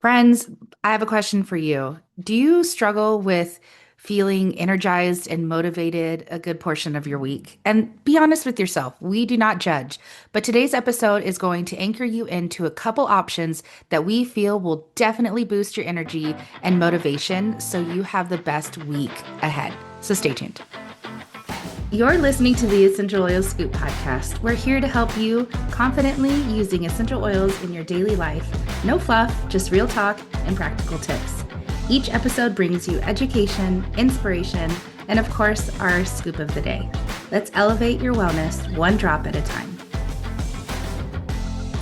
Friends, I have a question for you. Do you struggle with feeling energized and motivated a good portion of your week? And be honest with yourself. We do not judge. But today's episode is going to anchor you into a couple options that we feel will definitely boost your energy and motivation so you have the best week ahead. So stay tuned. You're listening to the Essential Oils Scoop podcast. We're here to help you confidently using essential oils in your daily life. No fluff, just real talk and practical tips. Each episode brings you education, inspiration, and of course, our scoop of the day. Let's elevate your wellness one drop at a time.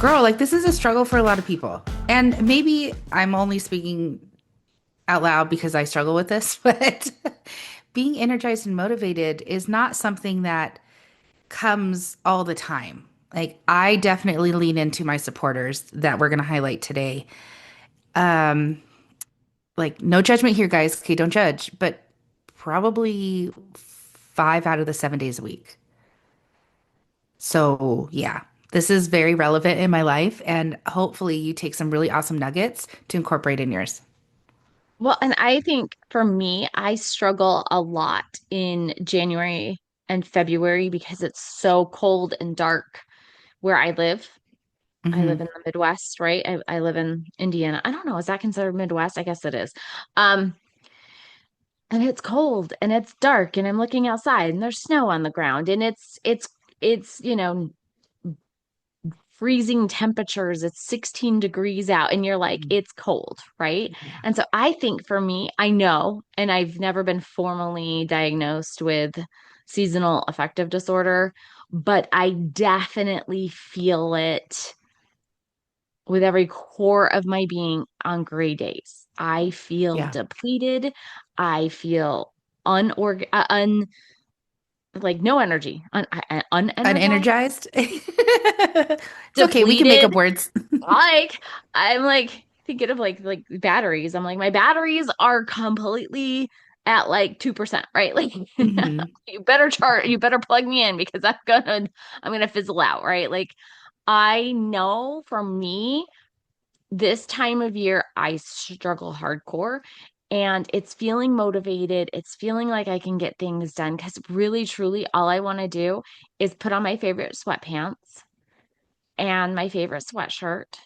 Girl, like this is a struggle for a lot of people. And maybe I'm only speaking out loud because I struggle with this, but being energized and motivated is not something that comes all the time. Like I definitely lean into my supporters that we're going to highlight today. Um like no judgment here guys, okay, don't judge, but probably 5 out of the 7 days a week. So, yeah. This is very relevant in my life and hopefully you take some really awesome nuggets to incorporate in yours. Well, and I think for me, I struggle a lot in January and February because it's so cold and dark where I live. I live Mhm. in the Midwest, right? I live in Indiana. I don't know, is that considered Midwest? I guess it is. Um, and it's cold and it's dark and I'm looking outside and there's snow on the ground and it's freezing temperatures. It's 16 degrees out, and you're like, it's cold, right? Yeah. And so I think for me, I know, and I've never been formally diagnosed with seasonal affective disorder, but I definitely feel it with every core of my being on gray days. I feel Yeah. depleted. I feel unorg un like no energy, unenergized, Unenergized? It's okay. We can make depleted. up words. Like I'm like thinking of like batteries. I'm like my batteries are completely at like 2%, right? Like Mhm. you better plug me in because I'm gonna fizzle out, right? Like I know for me, this time of year I struggle hardcore and it's feeling motivated. It's feeling like I can get things done because really truly all I want to do is put on my favorite sweatpants and my favorite sweatshirt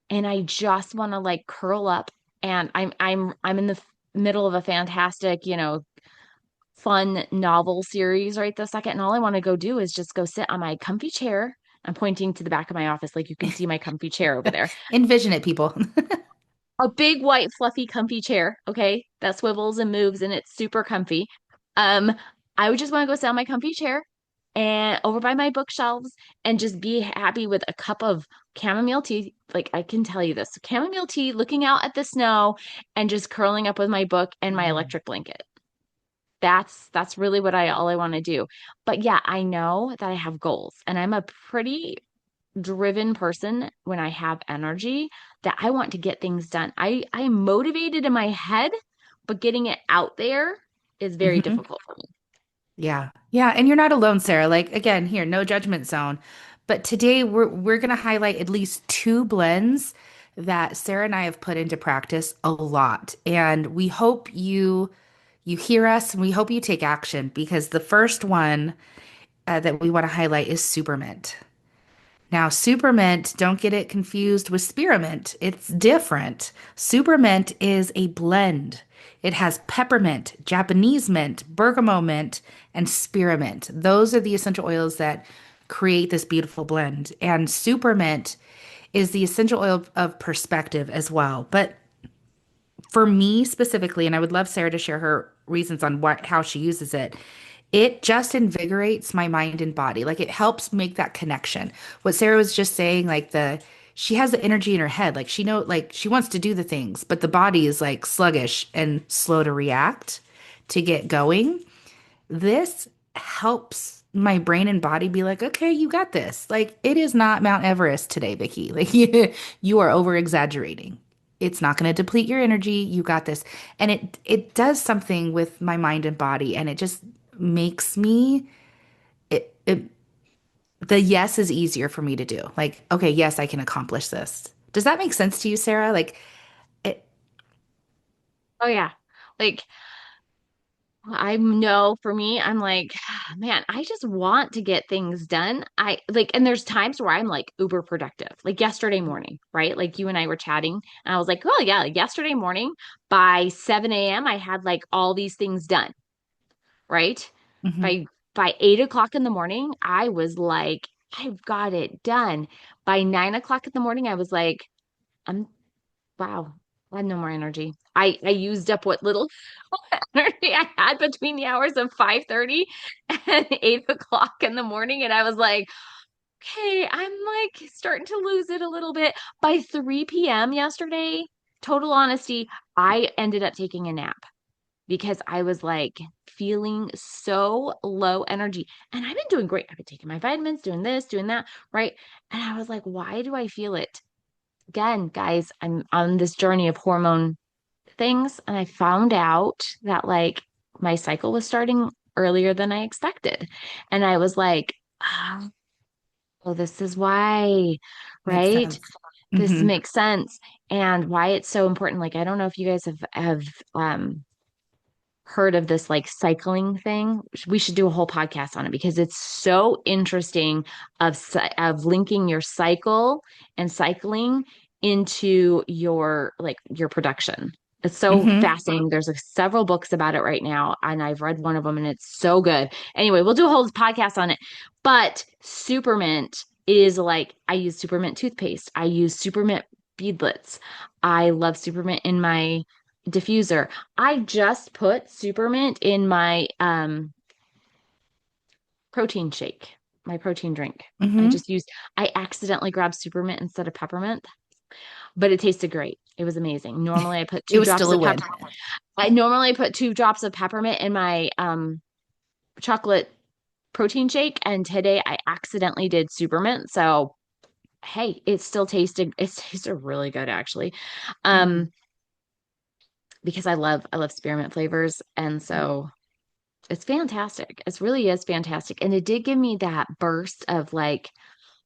and I just want to like curl up and I'm in the middle of a fantastic, fun novel series right this second and all I want to go do is just go sit on my comfy chair. I'm pointing to the back of my office like you can see my comfy chair over there. Envision it, people. A big white fluffy comfy chair, okay? That swivels and moves and it's super comfy. Um I would just want to go sit on my comfy chair and over by my bookshelves and just be happy with a cup of chamomile tea. Like I can tell you this, chamomile tea, looking out at the snow and just curling up with my book and my Mm. electric blanket. That's really what I all I want to do. But yeah, I know that I have goals and I'm a pretty driven person when I have energy that I want to get things done. I'm motivated in my head, but getting it out there is very Mhm. difficult for me. Yeah. Yeah, and you're not alone, Sarah. Like again, here, no judgment zone. But today we're going to highlight at least two blends that Sarah and I have put into practice a lot. And we hope you hear us and we hope you take action because the first one that we want to highlight is SuperMint. Now, Supermint, don't get it confused with spearmint. It's different. Supermint is a blend. It has peppermint, Japanese mint, bergamot mint, and spearmint. Those are the essential oils that create this beautiful blend. And Supermint is the essential oil of perspective as well. But for me specifically, and I would love Sarah to share her reasons on what how she uses it, it just invigorates my mind and body. Like it helps make that connection. What Sarah was just saying, like the she has the energy in her head. Like she wants to do the things, but the body is like sluggish and slow to react to get going. This helps my brain and body be like, okay, you got this. Like it is not Mount Everest today, Vicky. Like you are over exaggerating. It's not going to deplete your energy. You got this. And it does something with my mind and body and it just makes me it the yes is easier for me to do. Like, okay, yes, I can accomplish this. Does that make sense to you, Sarah? Like, Oh yeah. Like I know for me, I'm like, man, I just want to get things done. I like, and there's times where I'm like uber productive. Like yesterday morning, right? Like you and I were chatting, and I was like, oh yeah, like yesterday morning by 7 a.m. I had like all these things done, right? Hmm. By 8 o'clock in the morning, I was like, I've got it done. By 9 o'clock in the morning, I was like, I'm wow, I have no more energy. I used up what little energy I had between the hours of 5:30 and 8 o'clock in the morning. And I was like, okay, I'm like starting to lose it a little bit. By 3 p.m. yesterday, total honesty, I ended up taking a nap because I was like feeling so low energy. And I've been doing great. I've been taking my vitamins, doing this, doing that, right? And I was like, why do I feel it? Again, guys, I'm on this journey of hormone things, and I found out that like my cycle was starting earlier than I expected. And I was like, oh, this is why, Makes right? sense. This Hmm. makes sense. And why it's so important. Like, I don't know if you guys have heard of this like cycling thing. We should do a whole podcast on it because it's so interesting of linking your cycle and cycling into your like your production. It's so Hmm. fascinating. There's like, several books about it right now, and I've read one of them, and it's so good. Anyway, we'll do a whole podcast on it. But SuperMint is like I use SuperMint toothpaste. I use SuperMint beadlets. I love SuperMint in my diffuser. I just put Supermint in my protein shake, my protein drink. Hmm. I accidentally grabbed Supermint instead of peppermint, but it tasted great. It was amazing. Normally I put It two was drops still a of win. peppermint in my chocolate protein shake, and today I accidentally did Supermint. So hey, it tasted really good actually. Hmm. Um because I love spearmint flavors, and so it's fantastic. It really is fantastic. And it did give me that burst of like,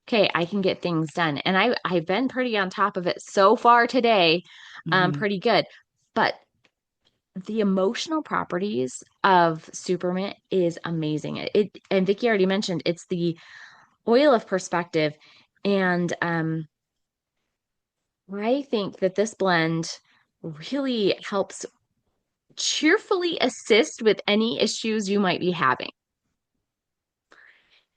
okay, I can get things done. And I've been pretty on top of it so far today. Hmm. Pretty good. But the emotional properties of Supermint is amazing. And Vicky already mentioned it's the oil of perspective. And I think that this blend really helps cheerfully assist with any issues you might be having.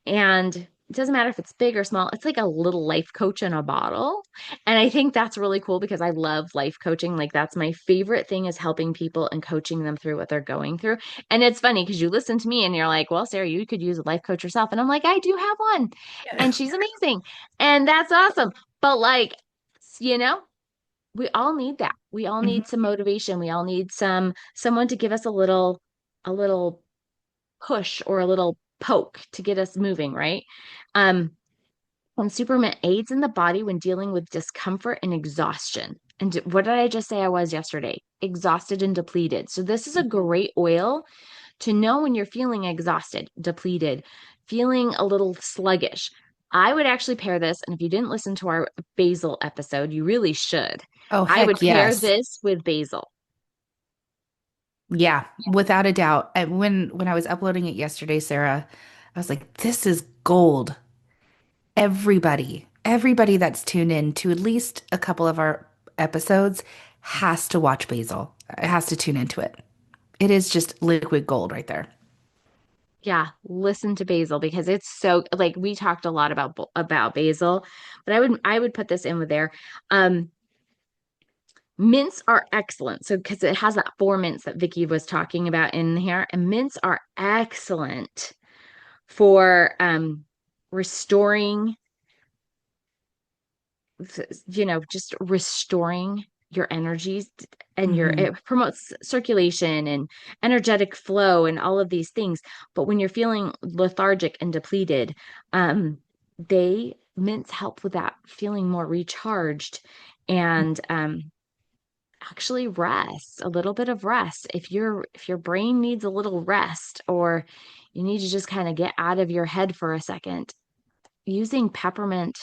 And it doesn't matter if it's big or small, it's like a little life coach in a bottle. And I think that's really cool because I love life coaching. Like that's my favorite thing is helping people and coaching them through what they're going through. And it's funny because you listen to me and you're like, well, Sarah, you could use a life coach yourself. And I'm like, I do have one. Yeah. And she's amazing. And that's awesome. But like, you know, we all need that. We all Hmm. need some motivation. We all need someone to give us a little push or a little poke to get us moving, right? Um, and Superman aids in the body when dealing with discomfort and exhaustion. And what did I just say I was yesterday? Exhausted and depleted. So this is a Hmm. great oil to know when you're feeling exhausted, depleted, feeling a little sluggish. I would actually pair this, and if you didn't listen to our basil episode, you really should. Oh, I would heck pair yes. this with basil. Yeah, without a doubt. And when I was uploading it yesterday, Sarah, I was like, this is gold. Everybody that's tuned in to at least a couple of our episodes has to watch Basil. It has to tune into it. It is just liquid gold right there. Yeah, listen to basil because it's so like we talked a lot about basil, but I would put this in with there. Um, Mints are excellent. So because it has that four mints that Vicky was talking about in here, and mints are excellent for restoring, just restoring your energies and Hmm. it promotes circulation and energetic flow and all of these things. But when you're feeling lethargic and depleted, they mints help with that feeling more recharged and actually rest, a little bit of rest. If your brain needs a little rest or you need to just kind of get out of your head for a second, using peppermint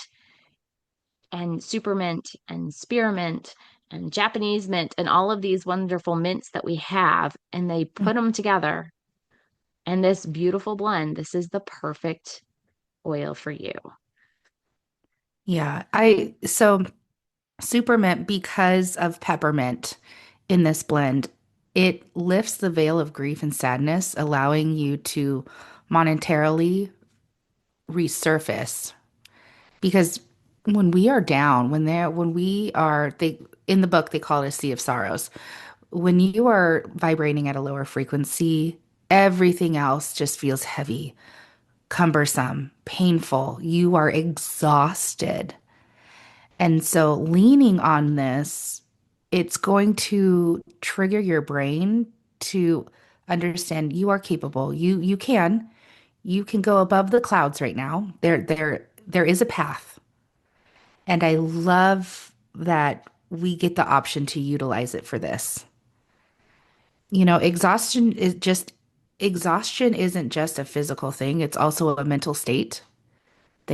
and supermint and spearmint and Japanese mint and all of these wonderful mints that we have, and they put them together. And this beautiful blend, this is the perfect oil for you. Yeah, so SuperMint, because of peppermint in this blend, it lifts the veil of grief and sadness, allowing you to monetarily resurface. Because when we are down, when we are, they in the book they call it a sea of sorrows. When you are vibrating at a lower frequency, everything else just feels heavy, cumbersome, painful. You are exhausted. And so leaning on this, it's going to trigger your brain to understand you are capable. You can go above the clouds right now. There is a path. And I love that we get the option to utilize it for this. Exhaustion isn't just a physical thing, it's also a mental state Mhm.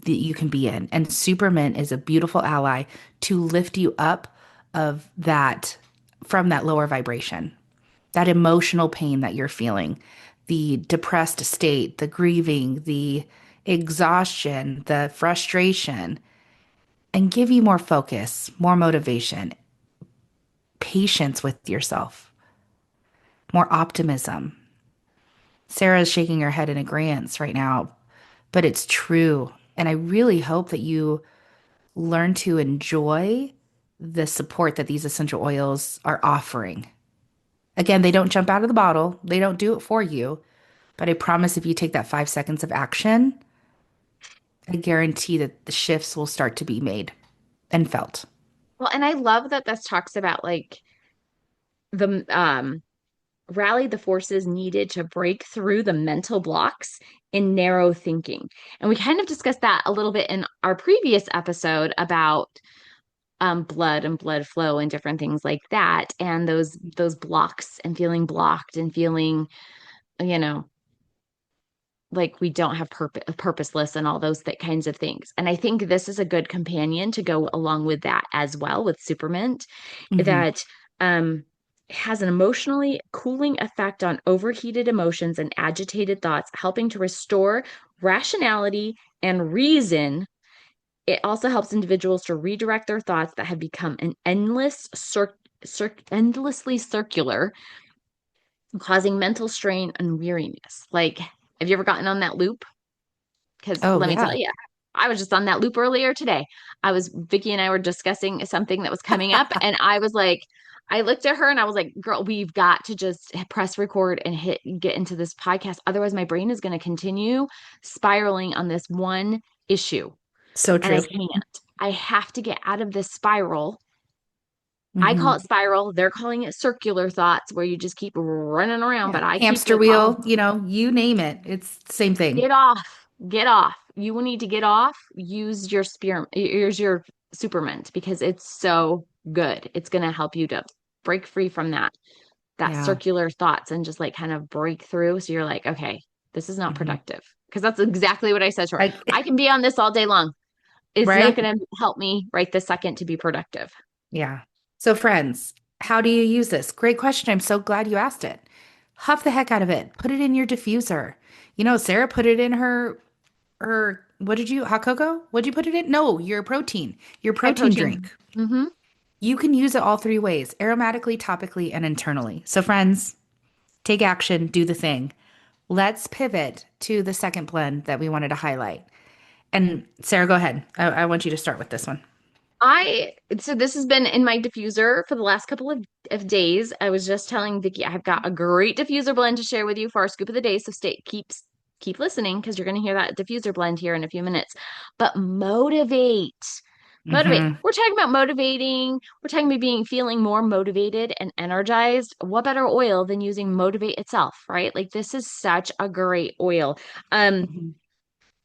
that you can be in. And Supermint is a beautiful ally to lift you up of that from that lower vibration, that emotional pain that you're feeling, the depressed state, the grieving, the exhaustion, the frustration, and give you more focus, more motivation, patience with yourself, more optimism. Sarah's shaking her head in agreement right now, but it's true. And I really hope that you learn to enjoy the support that these essential oils are offering. Again, they don't jump out of the bottle, they don't do it for you. But I promise if you take that 5 seconds of action, I guarantee that the shifts will start to be made and felt. Well, and I love that this talks about like the rally the forces needed to break through the mental blocks in narrow thinking. And we kind of discussed that a little bit in our previous episode about blood and blood flow and different things like that, and those blocks and feeling blocked and feeling, you know, like we don't have purposeless and all those kinds of things. And I think this is a good companion to go along with that as well with Supermint Hmm. that has an emotionally cooling effect on overheated emotions and agitated thoughts, helping to restore rationality and reason. It also helps individuals to redirect their thoughts that have become an endlessly circular, causing mental strain and weariness. Like, have you ever gotten on that loop? Because Oh, let me tell yeah. you, I was just on that loop earlier today. Vicky and I were discussing something that was coming up, and I was like, I looked at her and I was like, girl, we've got to just press record and get into this podcast. Otherwise, my brain is going to continue spiraling on this one issue. So And I true. can't. I have to get out of this spiral. I call Hmm. it spiral. They're calling it circular thoughts where you just keep running around, Yeah. but I keep Hamster calling wheel, you name it. It's the same thing. get off, get off. You will need to get off. Use your supermint because it's so good. It's going to help you to break free from that Yeah. circular thoughts and just like kind of break through. So you're like, okay, this is not Hmm. productive. Because that's exactly what I said to her. I, I can be on this all day long. It's not right? going to help me right this second to be productive. Yeah. So, friends, how do you use this? Great question. I'm so glad you asked it. Huff the heck out of it. Put it in your diffuser. Sarah put it in her what did you hot cocoa? What'd you put it in? No, your High protein protein. drink. Mm-hmm. You can use it all three ways, aromatically, topically, and internally. So, friends, take action, do the thing. Let's pivot to the second blend that we wanted to highlight. And Sarah, go ahead. I want you to start with this one. So this has been in my diffuser for the last couple of days. I was just telling Vicky I've got a great diffuser blend to share with you for our scoop of the day. So keep listening because you're going to hear that diffuser blend here in a few minutes. But motivate. Hmm. We're talking about motivating. We're talking about feeling more motivated and energized. What better oil than using Motivate itself, right? Like this is such a great oil. Um, Hmm.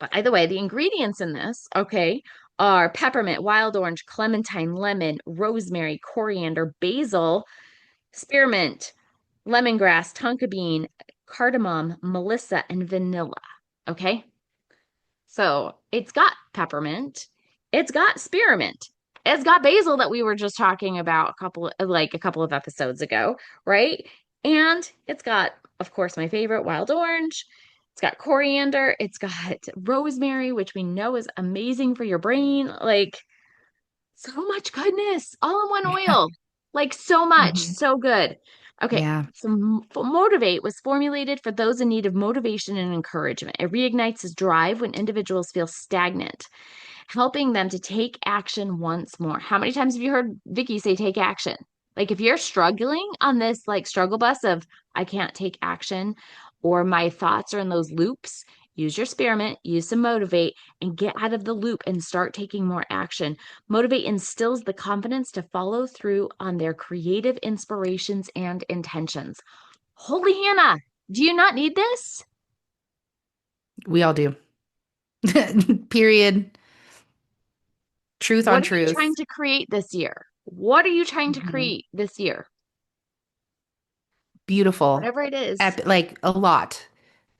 but either way, the ingredients in this, okay, are peppermint, wild orange, clementine, lemon, rosemary, coriander, basil, spearmint, lemongrass, tonka bean, cardamom, melissa, and vanilla. Okay. So it's got peppermint, it's got spearmint, It's got basil that we were just talking about a couple of episodes ago, right? And it's got, of course, my favorite wild orange. It's got coriander. It's got rosemary, which we know is amazing for your brain. Like so much goodness all in one Yeah. oil. Like so much, Mhm. so good. Okay, Yeah. so Motivate was formulated for those in need of motivation and encouragement. It reignites his drive when individuals feel stagnant, helping them to take action once more. How many times have you heard Vicky say take action? Like if you're struggling on this like struggle bus of I can't take action or my thoughts are in those loops, use your spearmint, use some motivate and get out of the loop and start taking more action. Motivate instills the confidence to follow through on their creative inspirations and intentions. Holy Hannah, do you not need this? We all do. Period. Truth on What are you trying truth. to create this year? What are you trying to Mhm. create this year? Beautiful. Whatever it is, Like a lot.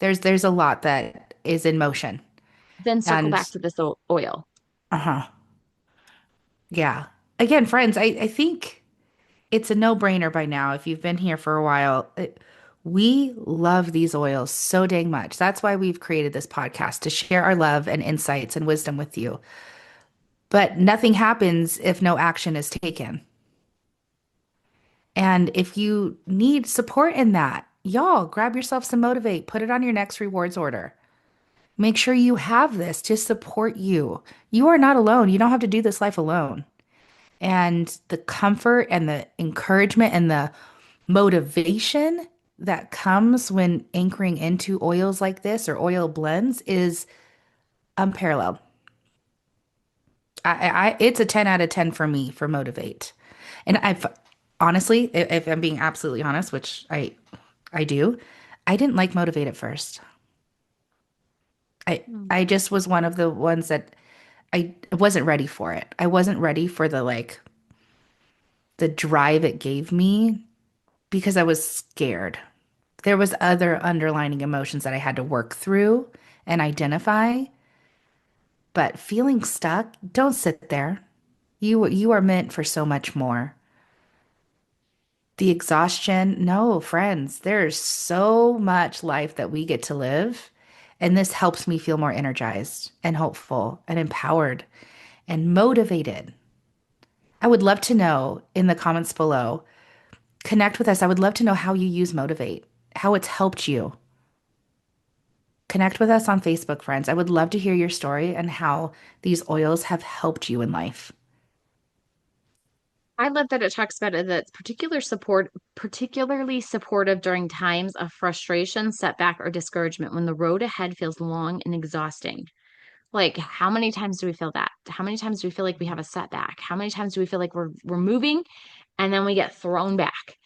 There's a lot that is in motion. then circle And back to this oil. uh-huh. Yeah. Again, friends, I think it's a no-brainer by now if you've been here for a while. We love these oils so dang much. That's why we've created this podcast to share our love and insights and wisdom with you. But nothing happens if no action is taken. And if you need support in that, y'all grab yourself some Motivate, put it on your next rewards order. Make sure you have this to support you. You are not alone. You don't have to do this life alone. And the comfort and the encouragement and the motivation that comes when anchoring into oils like this or oil blends is unparalleled. It's a 10 out of 10 for me for Motivate. And I've honestly, if I'm being absolutely honest, which I do, I didn't like Motivate at first. I Hmm. I just was one of the ones that I wasn't ready for it. I wasn't ready for the drive it gave me because I was scared. There was other underlining emotions that I had to work through and identify, but feeling stuck, don't sit there. You are meant for so much more. The exhaustion, no, friends, there's so much life that we get to live, and this helps me feel more energized and hopeful and empowered and motivated. I would love to know in the comments below. Connect with us. I would love to know how you use Motivate, how it's helped you. Connect with us on Facebook, friends. I would love to hear your story and how these oils have helped you in life. I love that it talks about it that's particularly supportive during times of frustration, setback, or discouragement when the road ahead feels long and exhausting. Like, how many times do we feel that? How many times do we feel like we have a setback? How many times do we feel like we're moving and then we get thrown back?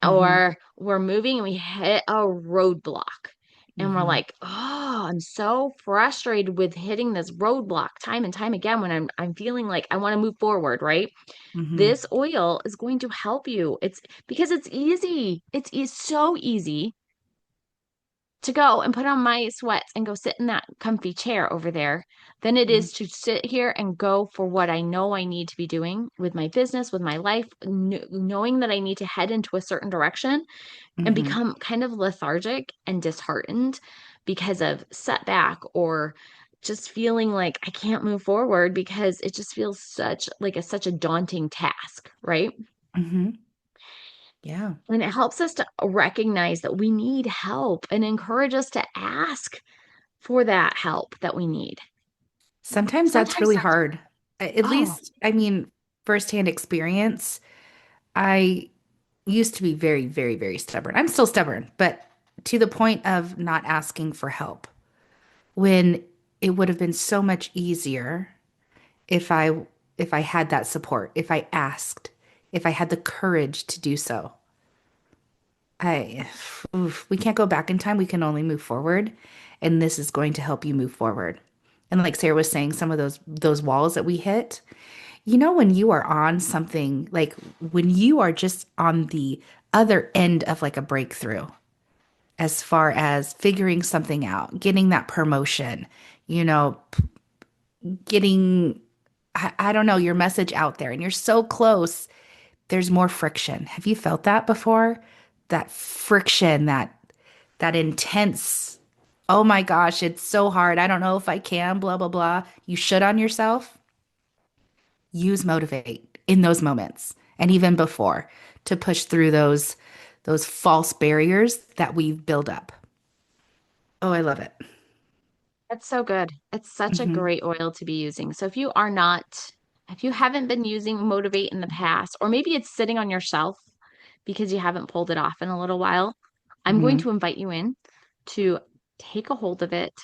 Mm-hmm. Or we're moving and we hit a roadblock and we're Mm-hmm. like, oh, I'm so frustrated with hitting this roadblock time and time again when I'm feeling like I want to move forward, right? Mm-hmm. This oil is going to help you. It's because it's easy. So easy to go and put on my sweats and go sit in that comfy chair over there than it is to sit here and go for what I know I need to be doing with my business, with my life, knowing that I need to head into a certain direction and Mm-hmm. become kind of lethargic and disheartened because of setback or just feeling like I can't move forward because it just feels such a daunting task, right? Mm-hmm. Yeah. And it helps us to recognize that we need help and encourage us to ask for that help that we need. Sometimes that's Sometimes really that's, hard. At oh, least, I mean, firsthand experience. I used to be very, very, very stubborn. I'm still stubborn, but to the point of not asking for help when it would have been so much easier if I had that support, if I asked, if I had the courage to do so. I we can't go back in time. We can only move forward, and this is going to help you move forward. And like Sarah was saying, some of those walls that we hit, when you are on something, like when you are just on the other end of like a breakthrough, as far as figuring something out, getting that promotion, you know, getting I don't know, your message out there and you're so close, there's more friction. Have you felt that before? That friction, that intense, oh my gosh, it's so hard. I don't know if I can, blah, blah, blah. You should on yourself. Use motivate in those moments and even before to push through those false barriers that we build up. Oh, I love it. That's so good. It's such a Hmm. great oil to be using. So if you haven't been using Motivate in the past, or maybe it's sitting on your shelf because you haven't pulled it off in a little while, I'm going Hmm. to invite you in to take a hold of it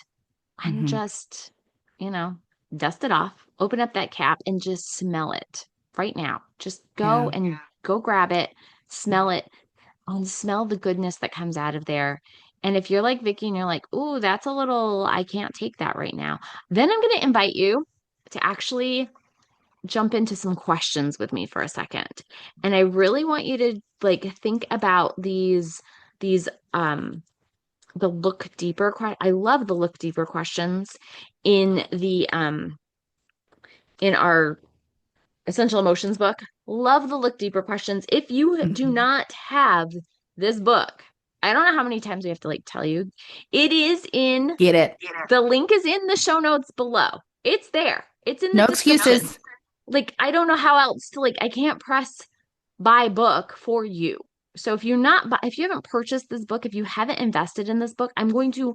and Hmm. just, you know, dust it off, open up that cap and just smell it right now. Just go Yeah. and go grab it, smell it, and smell the goodness that comes out of there. And if you're like Vicky and you're like, "Ooh, that's a little, I can't take that right now," then I'm going to invite you to actually jump into some questions with me for a second. And I really want you to like think about these the look deeper I love the look deeper questions in the in our essential emotions book. Love the look deeper questions. If you do Hmm. not have this book, I don't know how many times we have to like tell you. It is in Get it. the link is in the show notes below. It's there. It's in the No description. excuses. Like I don't know how else to like I can't press buy book for you. So if you haven't purchased this book, if you haven't invested in this book, I'm going to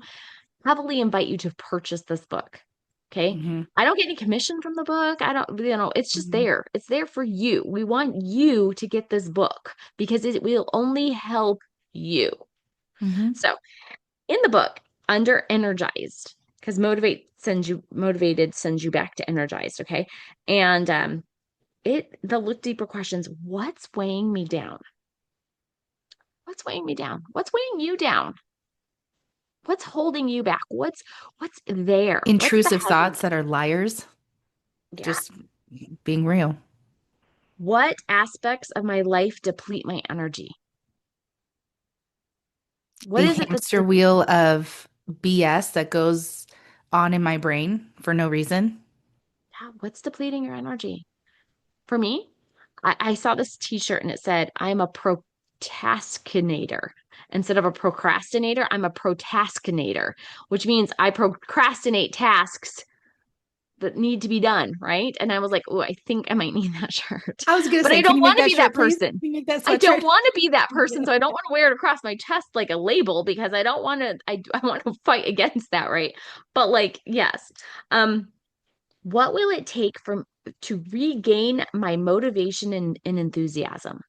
heavily invite you to purchase this book. Okay. Hmm. I don't get any commission from the book. I don't, it's just Hmm. there. It's there for you. We want you to get this book because it will only help you. Hmm. So in the book, under energized, because motivated sends you back to energized. Okay. And the look deeper questions, what's weighing me down? What's weighing me down? What's weighing you down? What's holding you back? What's there? What's the Intrusive thoughts that heaviness? are liars, Yeah. just being real. What aspects of my life deplete my energy? What The is it hamster wheel of BS that goes on in my brain for no reason. yeah, what's depleting your energy? For me, I saw this t-shirt and it said, I'm a procrastinator. Instead of a procrastinator, I'm a protaskinator, which means I procrastinate tasks that need to be done, right? And I was like, oh, I think I might need that shirt. I was gonna But say, I can don't you make want to that be that shirt, please? Can person. you make that I don't sweatshirt? want to be that person, so I don't want to wear it across my chest like a label because I don't want to I want to fight against that, right? But like, yes. Um what will it take to regain my motivation and enthusiasm?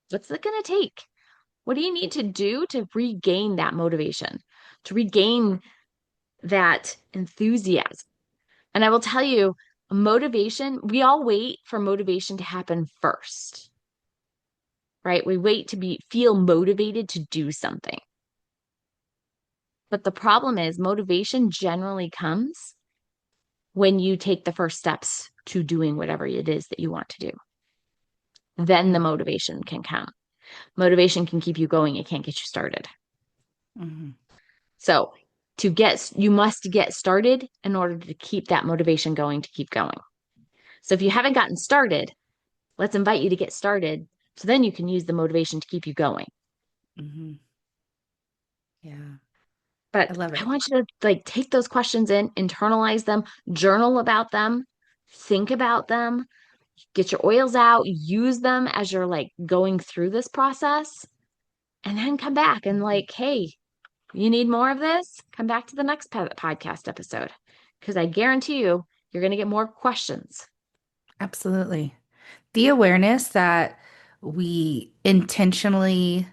What's it going to take? What do you need to do to regain that motivation, to regain that enthusiasm? And I will tell you, motivation, we all wait for motivation to happen first, right? We wait to feel motivated to do something. But the problem is motivation generally comes when you take the first steps to doing whatever it is that you want to do. Then the motivation can come. Motivation can keep you going, it can't get you started. Mm-hmm. So, you must get started in order to keep that motivation going to keep going. So, if you haven't gotten started, let's invite you to get started so then you can use the motivation to keep you going. Hmm. Yeah, I But love I it. want you to like take those questions in, internalize them, journal about them, think about them, get your oils out, use them as you're like going through this process, and then come back and like, hey, you need more of this? Come back to the next podcast episode because I guarantee you're going to get more questions. Absolutely. The awareness that we intentionally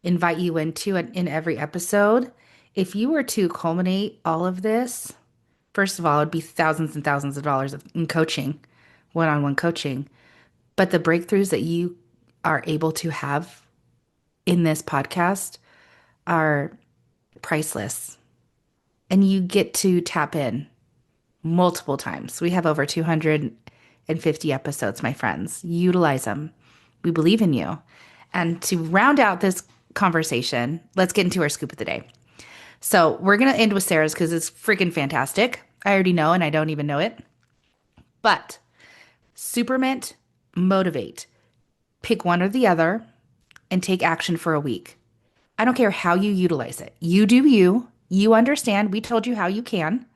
invite you into in every episode, if you were to culminate all of this, first of all, it'd be thousands and thousands of dollars in coaching, one-on-one coaching. But the breakthroughs that you are able to have in this podcast are priceless. And you get to tap in multiple times. We have over 250 episodes, my friends. Utilize them. We believe in you. And to round out this conversation, let's get into our scoop of the day. So we're going to end with Sarah's because it's freaking fantastic. I already know and I don't even know it. But SuperMint, motivate. Pick one or the other and take action for a week. I don't care how you utilize it. You do you. You understand. We told you how you can.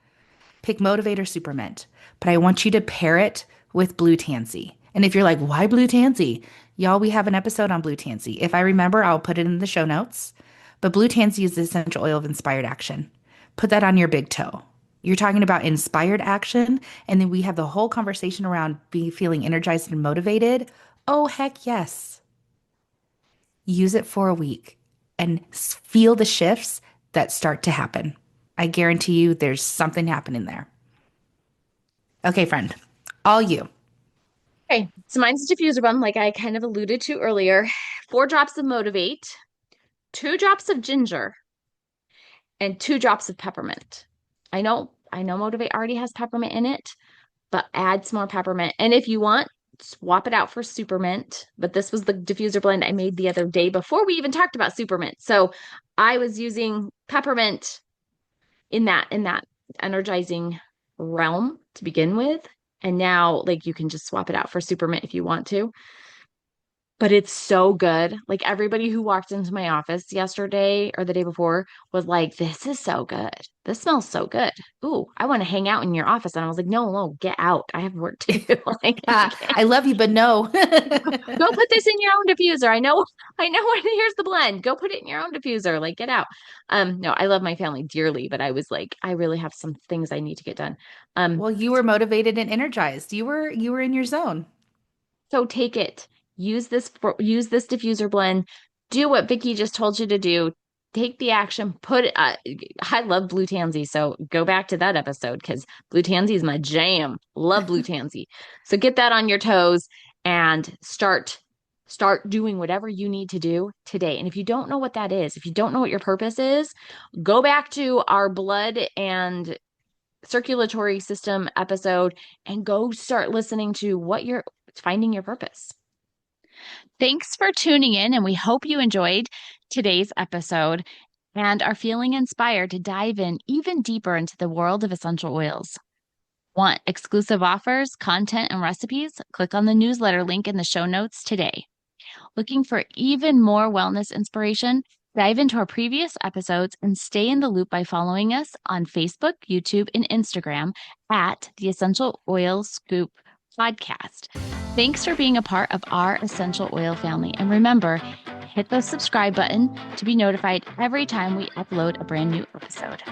Pick motivate or SuperMint. But I want you to pair it with Blue Tansy. And if you're like, why Blue Tansy? Y'all, we have an episode on Blue Tansy. If I remember, I'll put it in the show notes. But Blue Tansy is the essential oil of inspired action. Put that on your big toe. You're talking about inspired action, and then we have the whole conversation around feeling energized and motivated. Oh, heck yes. Use it for a week and feel the shifts that start to happen. I guarantee you there's something happening there. Okay, friend, all you. Okay, so mine's diffuser blend, like I kind of alluded to earlier. 4 drops of Motivate, 2 drops of ginger, and 2 drops of peppermint. I know Motivate already has peppermint in it, but add some more peppermint. And if you want, swap it out for SuperMint. But this was the diffuser blend I made the other day before we even talked about SuperMint. So I was using peppermint in that energizing realm to begin with. And now like you can just swap it out for SuperMint if you want to. But it's so good. Like everybody who walked into my office yesterday or the day before was like, this is so good. This smells so good. Ooh, I want to hang out in your office. And I was like, no, no, get out. I have work to do. Like, I can't. I love you, but no. Go put this in your own diffuser. I know here's the blend. Go put it in your own diffuser. Like, get out. No, I love my family dearly, but I was like, I really have some things I need to get done. Um, Well, you were motivated and energized. You were in your zone. So take it. Use this diffuser blend. Do what Vicky just told you to do. Take the action. I love Blue Tansy, so go back to that episode because Blue Tansy is my jam. Love Blue Tansy. So get that on your toes and start doing whatever you need to do today. And if you don't know what that is, if you don't know what your purpose is, go back to our blood and circulatory system episode and go start listening to what you're finding your purpose. Thanks for tuning in, and we hope you enjoyed today's episode and are feeling inspired to dive in even deeper into the world of essential oils. Want exclusive offers, content, and recipes? Click on the newsletter link in the show notes today. Looking for even more wellness inspiration? Dive into our previous episodes and stay in the loop by following us on Facebook, YouTube, and Instagram at the Essential Oil Scoop Podcast. Thanks for being a part of our essential oil family. And remember, hit the subscribe button to be notified every time we upload a brand new episode.